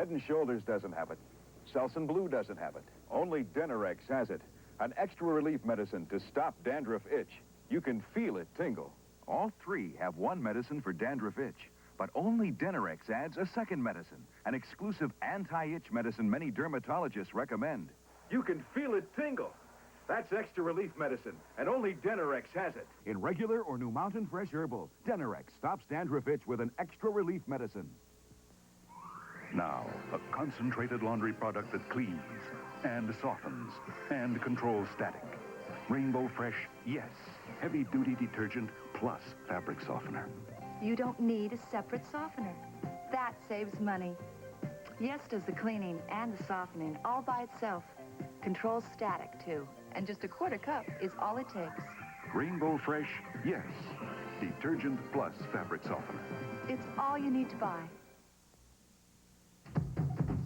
Head & Shoulders doesn't have it. Selsun Blue doesn't have it. Only Denerex has it. An extra relief medicine to stop dandruff itch. You can feel it tingle. All three have one medicine for dandruff itch. But only Denerex adds a second medicine, an exclusive anti-itch medicine many dermatologists recommend. You can feel it tingle. That's extra relief medicine, and only Denerex has it. In regular or New Mountain Fresh Herbal, Denerex stops dandruff itch with an extra relief medicine. Now, a concentrated laundry product that cleans and softens and controls static. Rainbow Fresh, yes, heavy-duty detergent plus fabric softener. You don't need a separate softener. That saves money. Yes does the cleaning and the softening all by itself. Controls static, too. And just a quarter cup is all it takes. Rainbow Fresh, yes, detergent plus fabric softener. It's all you need to buy.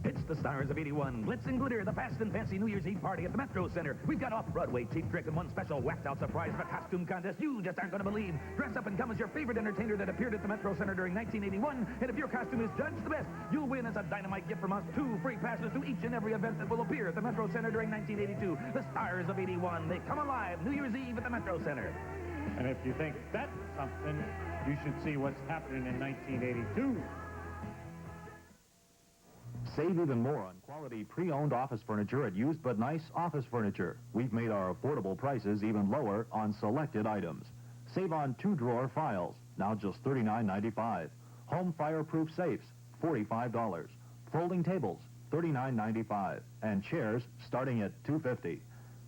It's the stars of 81. Glitz and glitter, the fast and fancy New Year's Eve party at the Metro Center. We've got off-Broadway Cheap Trick and one special whacked-out surprise of a costume contest you just aren't going to believe. Dress up and come as your favorite entertainer that appeared at the Metro Center during 1981. And if your costume is judged the best, you'll win as a dynamite gift from us 2 free passes to each and every event that will appear at the Metro Center during 1982. The stars of 81. They come alive New Year's Eve at the Metro Center. And if you think that's something, you should see what's happening in 1982. Save even more on quality pre-owned office furniture at Used But Nice Office Furniture. We've made our affordable prices even lower on selected items. Save on 2-drawer files, now just $39.95. Home fireproof safes, $45. Folding tables, $39.95. And chairs starting at $250.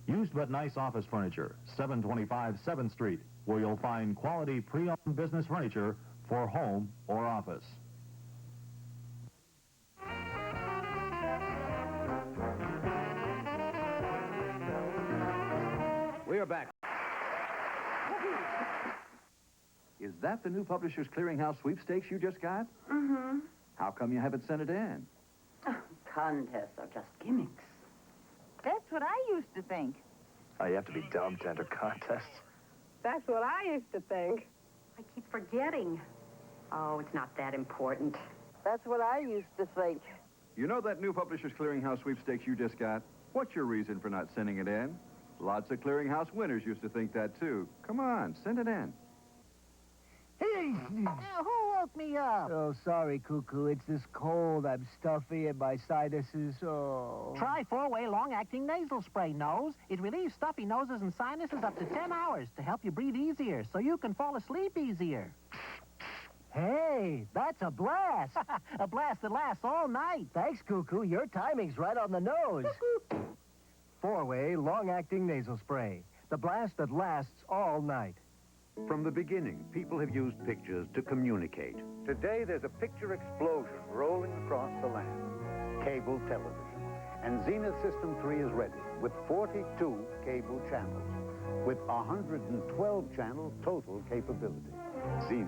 Used But Nice Office Furniture, 725 7th Street, where you'll find quality pre-owned business furniture for home or office. We are back. Is that the new Publishers Clearinghouse sweepstakes you just got? Mm-hmm. How come you haven't sent it in? Oh, contests are just gimmicks. That's what I used to think. Oh, you have to be dumb to enter contests. That's what I used to think. I keep forgetting. Oh, it's not that important. That's what I used to think. You know that new Publishers Clearinghouse sweepstakes you just got? What's your reason for not sending it in? Lots of Clearinghouse winners used to think that, too. Come on, send it in. Hey, who woke me up? Oh, sorry, Cuckoo. It's this cold. I'm stuffy and my sinuses, oh. Try 4-way long-acting nasal spray, Nose. It relieves stuffy noses and sinuses up to 10 hours to help you breathe easier so you can fall asleep easier. Hey, that's a blast. A blast that lasts all night. Thanks, Cuckoo. Your timing's right on the nose. 4-way long-acting nasal spray. The blast that lasts all night. From the beginning, people have used pictures to communicate. Today, there's a picture explosion rolling across the land. Cable television. And Zenith System 3 is ready with 42 cable channels, with 112 channel total capability. Zenith.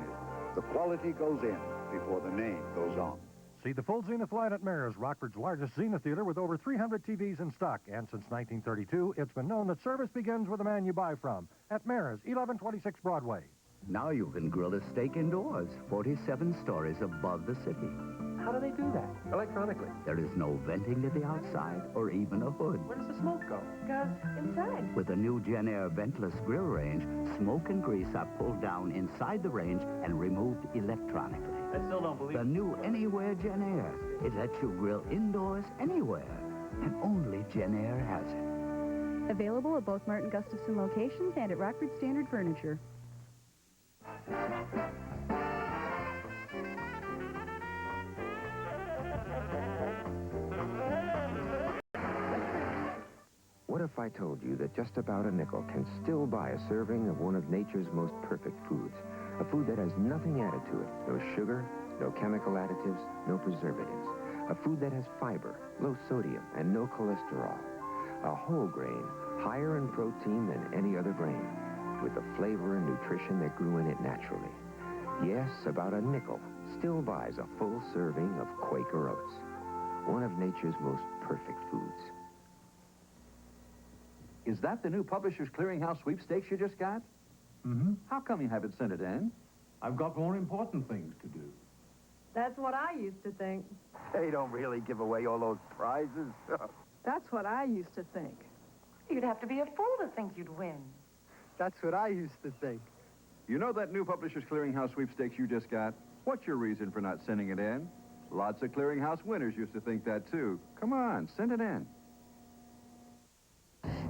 The quality goes in before the name goes on. See the full Zenith line at Mayor's, Rockford's largest Zenith theater with over 300 TVs in stock. And since 1932, it's been known that service begins with the man you buy from. At Mayor's, 1126 Broadway. Now you can grill a steak indoors, 47 stories above the city. How do they do that? Electronically. There is no venting to the outside or even a hood. Where does the smoke go? Goes inside. With the new Gen Air ventless grill range, smoke and grease are pulled down inside the range and removed electronically. I still don't believe the new Anywhere Gen Air. It lets you grill indoors anywhere, and only Gen Air has it. Available at both Martin Gustafson locations and at Rockford Standard Furniture. What if I told you that just about a nickel can still buy a serving of one of nature's most perfect foods? A food that has nothing added to it. No sugar, no chemical additives, no preservatives. A food that has fiber, low sodium, and no cholesterol. A whole grain, higher in protein than any other grain, with the flavor and nutrition that grew in it naturally. Yes, about a nickel still buys a full serving of Quaker Oats. One of nature's most perfect foods. Is that the new Publishers Clearinghouse sweepstakes you just got? Mm-hmm. How come you haven't sent it in? I've got more important things to do. That's what I used to think. They don't really give away all those prizes. That's what I used to think. You'd have to be a fool to think you'd win. That's what I used to think. You know that new Publishers Clearinghouse sweepstakes you just got? What's your reason for not sending it in? Lots of clearinghouse winners used to think that, too. Come on, send it in.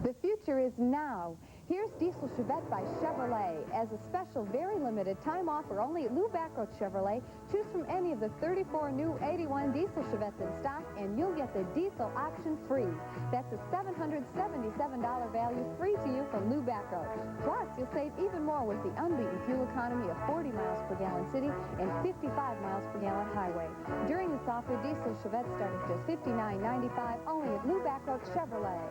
The future is now. Here's Diesel Chevette by Chevrolet. As a special, very limited time offer only at Lou Backroach Chevrolet. Choose from any of the 34 new 81 diesel Chevettes in stock, and you'll get the diesel option free. That's a $777 value free to you from Lou Backroach. Plus, you'll save even more with the unbeaten fuel economy of 40 miles per gallon city and 55 miles per gallon highway. During this offer, diesel Chevettes start at just $59.95 only at Lou Backroach Chevrolet.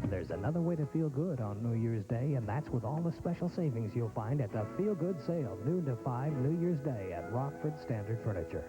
There's another way to feel good on New Year's Day, and that's with all the special savings you'll find at the Feel Good Sale, noon to 5 New Year's Day at Rockford Standard Furniture.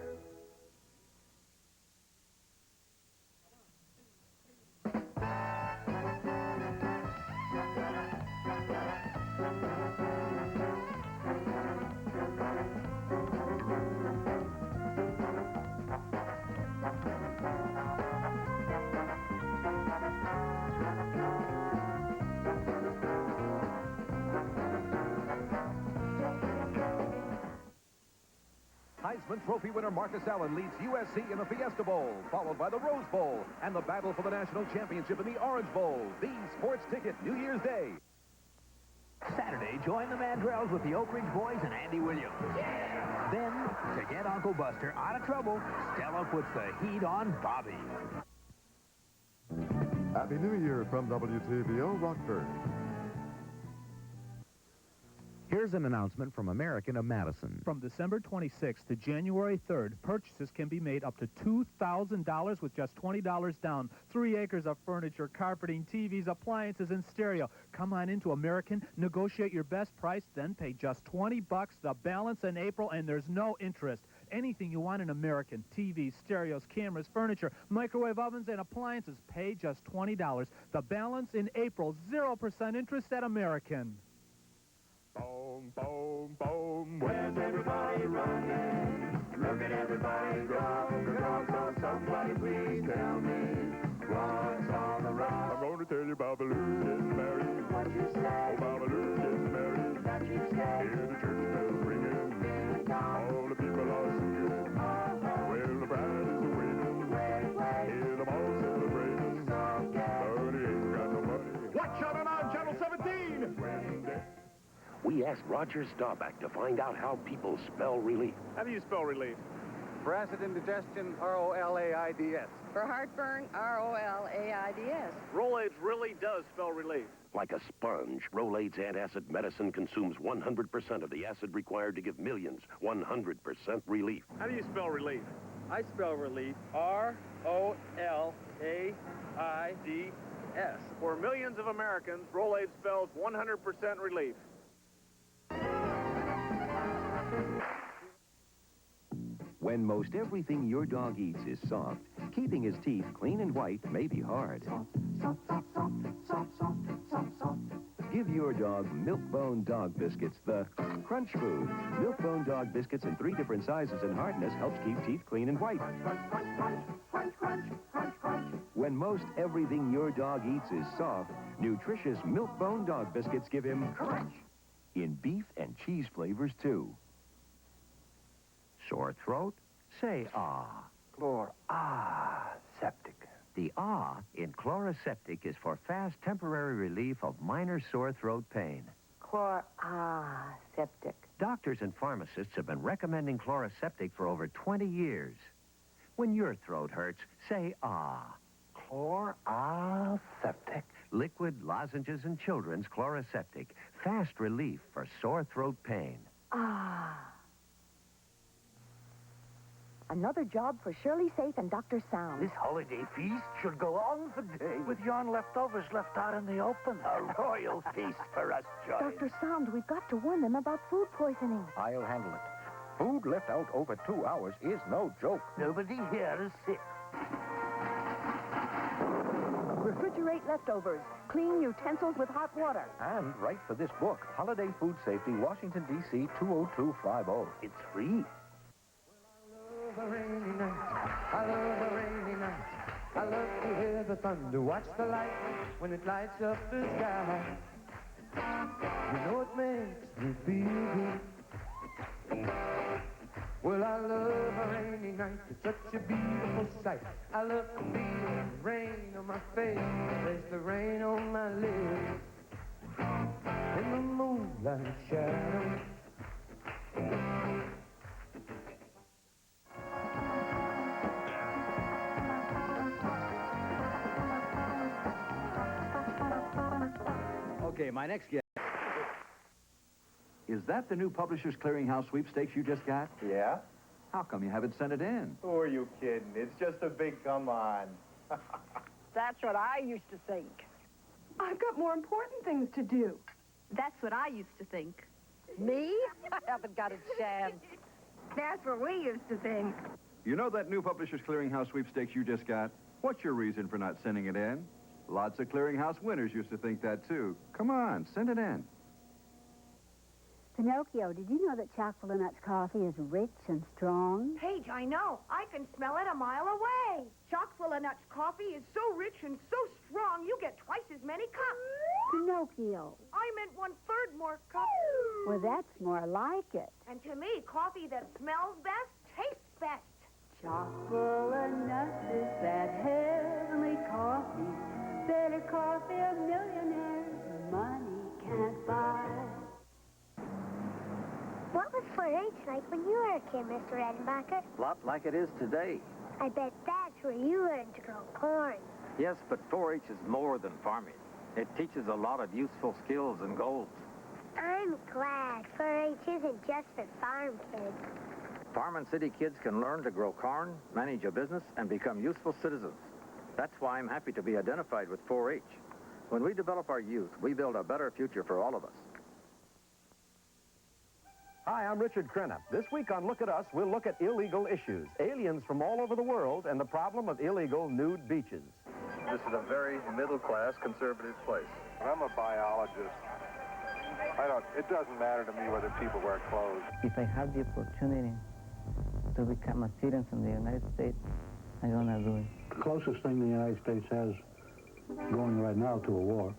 Heisman Trophy winner Marcus Allen leads USC in the Fiesta Bowl, followed by the Rose Bowl and the battle for the national championship in the Orange Bowl. The Sports Ticket, New Year's Day. Saturday, join the Mandrells with the Oak Ridge Boys and Andy Williams. Then, to get Uncle Buster out of trouble, Stella puts the heat on Bobby. Happy New Year from WTVO Rockford. Here's an announcement from American of Madison. From December 26th to January 3rd, purchases can be made up to $2,000 with just $20 down. 3 acres of furniture, carpeting, TVs, appliances, and stereo. Come on into American, negotiate your best price, then pay just $20. The balance in April, and there's no interest. Anything you want in American, TVs, stereos, cameras, furniture, microwave ovens, and appliances, pay just $20. The balance in April, 0% interest at American. Boom, boom, boom. Where's everybody running? Look at everybody go. So somebody please tell me what's on the run. I'm going to tell you about Baloo getting married. What you say? Oh, about Baloo getting married. That you say? Hear the church bells ringing. All the people are singing. Well, the bride is waiting. Hear them all celebrating. But he ain't got no money. Watch out on Channel 17! We asked Roger Staubach to find out how people spell relief. How do you spell relief? For acid indigestion, R-O-L-A-I-D-S. For heartburn, R-O-L-A-I-D-S. Rolaids really does spell relief. Like a sponge, Rolaids antacid medicine consumes 100% of the acid required to give millions 100% relief. How do you spell relief? I spell relief R-O-L-A-I-D-S. For millions of Americans, Rolaids spells 100% relief. When most everything your dog eats is soft, keeping his teeth clean and white may be hard. Give your dog Milk-Bone Dog Biscuits, the crunch food. Milk-Bone Dog Biscuits in 3 different sizes and hardness helps keep teeth clean and white. When most everything your dog eats is soft, nutritious Milk-Bone Dog Biscuits give him crunch. In beef and cheese flavors, too. Sore throat? Say ah. Septic. The ah in Chloraseptic is for fast temporary relief of minor sore throat pain. Septic. Doctors and pharmacists have been recommending Chloraseptic for over 20 years. When your throat hurts, say ah. Chloraseptic. Liquid, lozenges, and children's Chloraseptic. Fast relief for sore throat pain. Another job for Shirley Safe and Dr. Sound. This holiday feast should go on for days. With yarn leftovers left out in the open. A royal feast for us, Joyce. Dr. Sound, we've got to warn them about food poisoning. I'll handle it. Food left out over 2 hours is no joke. Nobody here is sick. Refrigerate leftovers. Clean utensils with hot water. And write for this book, Holiday Food Safety, Washington, D.C. 20250. It's free. a rainy night. I love a rainy night. I love to hear the thunder, watch the lightning when it lights up the sky. You know it makes me feel good. Well, I love a rainy night. It's such a beautiful sight. I love to feel the rain on my face, there's the rain on my lips. In the moonlight shadow. Okay, my next guest. Is that the new Publishers Clearinghouse sweepstakes you just got? Yeah? How come you haven't sent it in? Who are you kidding? It's just a big come on. That's what I used to think. I've got more important things to do. That's what I used to think. Me? I haven't got a chance. That's what we used to think. You know that new Publishers Clearinghouse sweepstakes you just got? What's your reason for not sending it in? Lots of Clearinghouse winners used to think that, too. Come on, send it in. Pinocchio, did you know that chocolate nuts coffee is rich and strong? Paige, I know. I can smell it a mile away. Chocolate nuts coffee is so rich and so strong, you get twice as many cups. Pinocchio. I meant 1/3 more cups. Well, that's more like it. And to me, coffee that smells best tastes best. Chocolate nuts is that heavenly coffee. Better coffee a millionaire money can't buy. What was 4-H like when you were a kid, Mr. Redenbacher? A lot like it is today. I bet that's where you learned to grow corn. Yes, but 4-H is more than farming. It teaches a lot of useful skills and goals. I'm glad 4-H isn't just for farm kids. Farm and city kids can learn to grow corn, manage a business, and become useful citizens. That's why I'm happy to be identified with 4-H. When we develop our youth, we build a better future for all of us. Hi, I'm Richard Crenna. This week on Look at Us, we'll look at illegal issues, aliens from all over the world, and the problem of illegal nude beaches. This is a very middle-class, conservative place. I'm a biologist. It doesn't matter to me whether people wear clothes. If I have the opportunity to become a citizen in the United States, I'm gonna do it. The closest thing the United States has going right now to a war.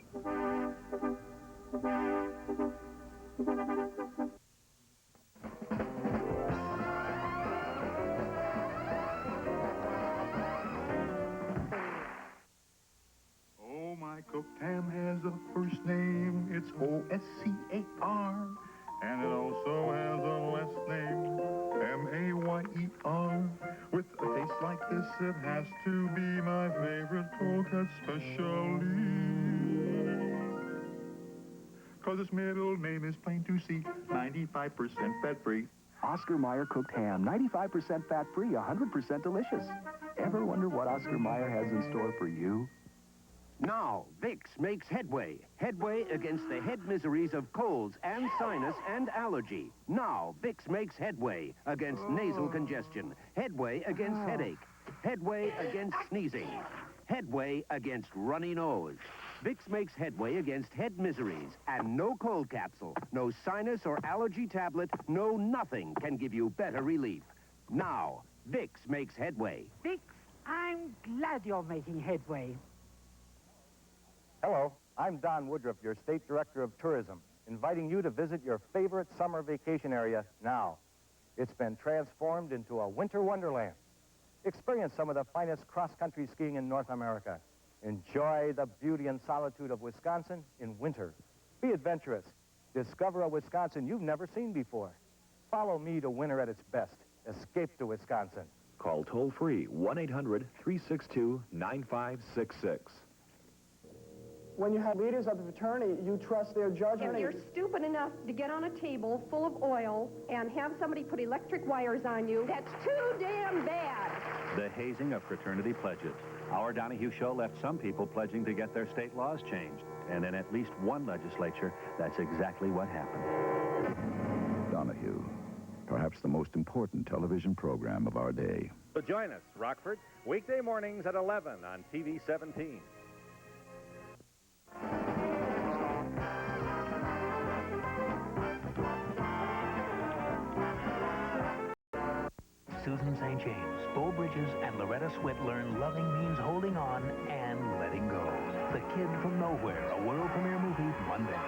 Oh, my cooked ham has a first name, it's O-S-C-A-R, and it also has a last name, M-A-Y-E-R. With a taste like this, it has to be my favorite cold cut specialty. 'Cause its middle name is plain to see, 95% fat-free. Oscar Mayer cooked ham, 95% fat-free, 100% delicious. Ever wonder what Oscar Mayer has in store for you? Now, Vicks makes headway. Headway against the head miseries of colds and sinus and allergy. Now, Vicks makes headway against nasal congestion. Headway against headache. Headway against sneezing. Headway against runny nose. Vicks makes headway against head miseries. And no cold capsule, no sinus or allergy tablet, no nothing can give you better relief. Now, Vicks makes headway. Vicks, I'm glad you're making headway. Hello, I'm Don Woodruff, your State Director of Tourism, inviting you to visit your favorite summer vacation area now. It's been transformed into a winter wonderland. Experience some of the finest cross-country skiing in North America. Enjoy the beauty and solitude of Wisconsin in winter. Be adventurous. Discover a Wisconsin you've never seen before. Follow me to winter at its best. Escape to Wisconsin. Call toll-free 1-800-362-9566. When you have leaders of the fraternity, you trust their judgment. If you're stupid enough to get on a table full of oil and have somebody put electric wires on you, that's too damn bad. The hazing of fraternity pledges. Our Donahue Show left some people pledging to get their state laws changed. And in at least one legislature, that's exactly what happened. Donahue, perhaps the most important television program of our day. So join us, Rockford, weekday mornings at 11 on TV 17. Susan St. James, Bo Bridges, and Loretta Swit learn loving means holding on and letting go. The Kid from Nowhere, a world premiere movie Monday.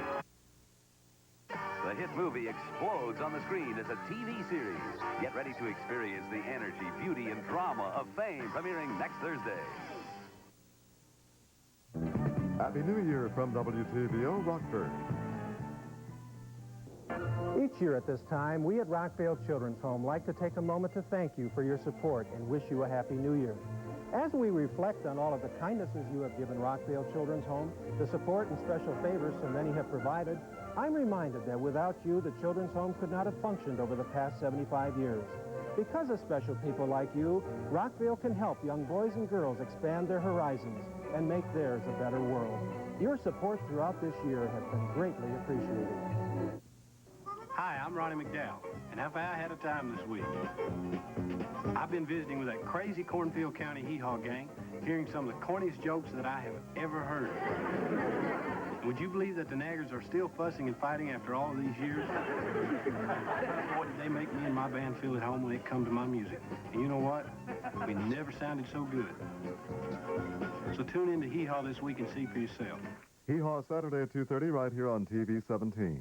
The hit movie explodes on the screen as a TV series. Get ready to experience the energy, beauty, and drama of Fame, premiering next Thursday. Happy New Year from WTVO Rockford. Each year at this time, we at Rockvale Children's Home like to take a moment to thank you for your support and wish you a Happy New Year. As we reflect on all of the kindnesses you have given Rockvale Children's Home, the support and special favors so many have provided, I'm reminded that without you, the Children's Home could not have functioned over the past 75 years. Because of special people like you, Rockvale can help young boys and girls expand their horizons and make theirs a better world. Your support throughout this year has been greatly appreciated. Hi, I'm Ronnie McDowell, and have I had a time this week? I've been visiting with that crazy Cornfield County hee-haw gang, hearing some of the corniest jokes that I have ever heard. Would you believe that the Naggers are still fussing and fighting after all of these years? Boy, did they make me and my band feel at home when it come to my music. And you know what? We never sounded so good. So tune in to Hee Haw this week and see for yourself. Hee Haw Saturday at 2:30 right here on TV 17.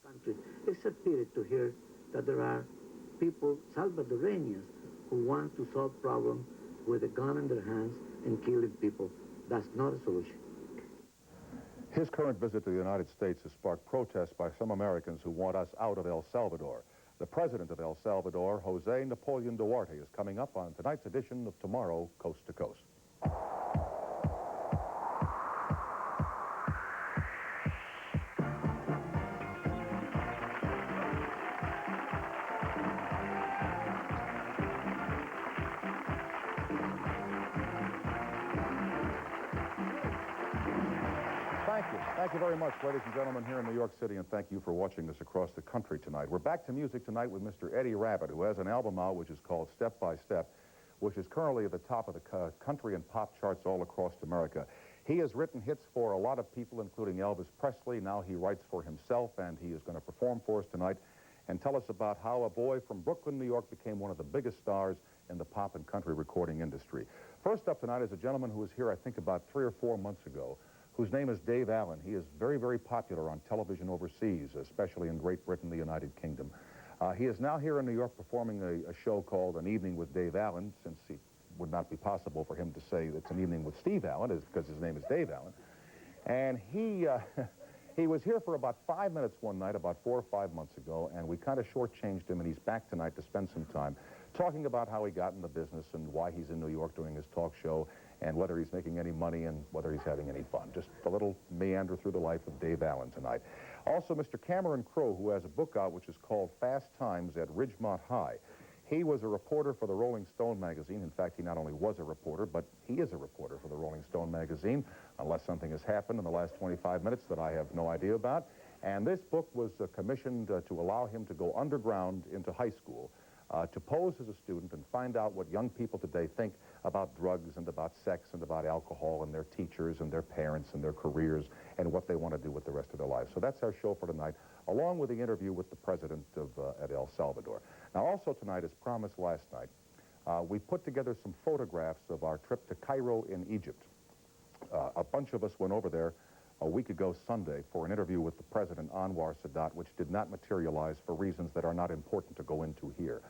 Country. It's a pity to hear that there are people, Salvadoranians, who want to solve problems with a gun in their hands and killing people. That's not a solution. His current visit to the United States has sparked protests by some Americans who want us out of El Salvador. The president of El Salvador, Jose Napoleon Duarte, is coming up on tonight's edition of Tomorrow Coast to Coast. Thank you very much, ladies and gentlemen, here in New York City, and thank you for watching us across the country tonight. We're back to music tonight with Mr. Eddie Rabbitt, who has an album out which is called Step by Step, which is currently at the top of the country and pop charts all across America. He has written hits for a lot of people, including Elvis Presley. Now he writes for himself, and he is going to perform for us tonight and tell us about how a boy from Brooklyn, New York, became one of the biggest stars in the pop and country recording industry. First up tonight is a gentleman who was here, I think, about 3 or 4 months ago, whose name is Dave Allen. He is very, very popular on television overseas, especially in Great Britain, the United Kingdom. He is now here in New York performing a show called An Evening with Dave Allen, since it would not be possible for him to say it's an evening with Steve Allen, because his name is Dave Allen. And he was here for about 5 minutes one night, about 4 or 5 months ago, and we kind of shortchanged him, and he's back tonight to spend some time talking about how he got in the business and why he's in New York doing his talk show, and whether he's making any money and whether he's having any fun. Just a little meander through the life of Dave Allen tonight. Also, Mr. Cameron Crowe, who has a book out which is called Fast Times at Ridgemont High. He was a reporter for the Rolling Stone magazine. In fact, he not only was a reporter, but he is a reporter for the Rolling Stone magazine, unless something has happened in the last 25 minutes that I have no idea about. And this book was commissioned to allow him to go underground into high school, to pose as a student and find out what young people today think about drugs and about sex and about alcohol and their teachers and their parents and their careers and what they want to do with the rest of their lives. So that's our show for tonight, along with the interview with the president of at El Salvador. Now, also tonight, as promised last night, we put together some photographs of our trip to Cairo in Egypt. A bunch of us went over there a week ago Sunday for an interview with the president, Anwar Sadat, which did not materialize for reasons that are not important to go into here.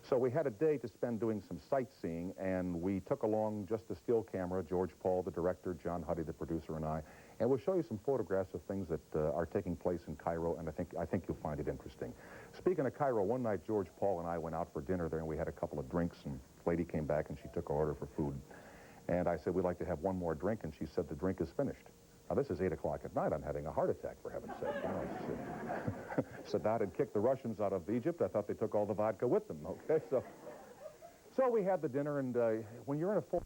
So we had a day to spend doing some sightseeing, and we took along just a still camera, George Paul, the director, John Huddy, the producer, and I, and we'll show you some photographs of things that are taking place in Cairo, and I think you'll find it interesting. Speaking of Cairo, one night George Paul and I went out for dinner there, and we had a couple of drinks, and the lady came back, and she took our order for food. And I said, we'd like to have one more drink, and she said, the drink is finished. Now, this is 8 o'clock at night. I'm having a heart attack, for heaven's sake. You know, Sadat had kicked the Russians out of Egypt. I thought they took all the vodka with them, okay? So we had the dinner, and when you're in a full...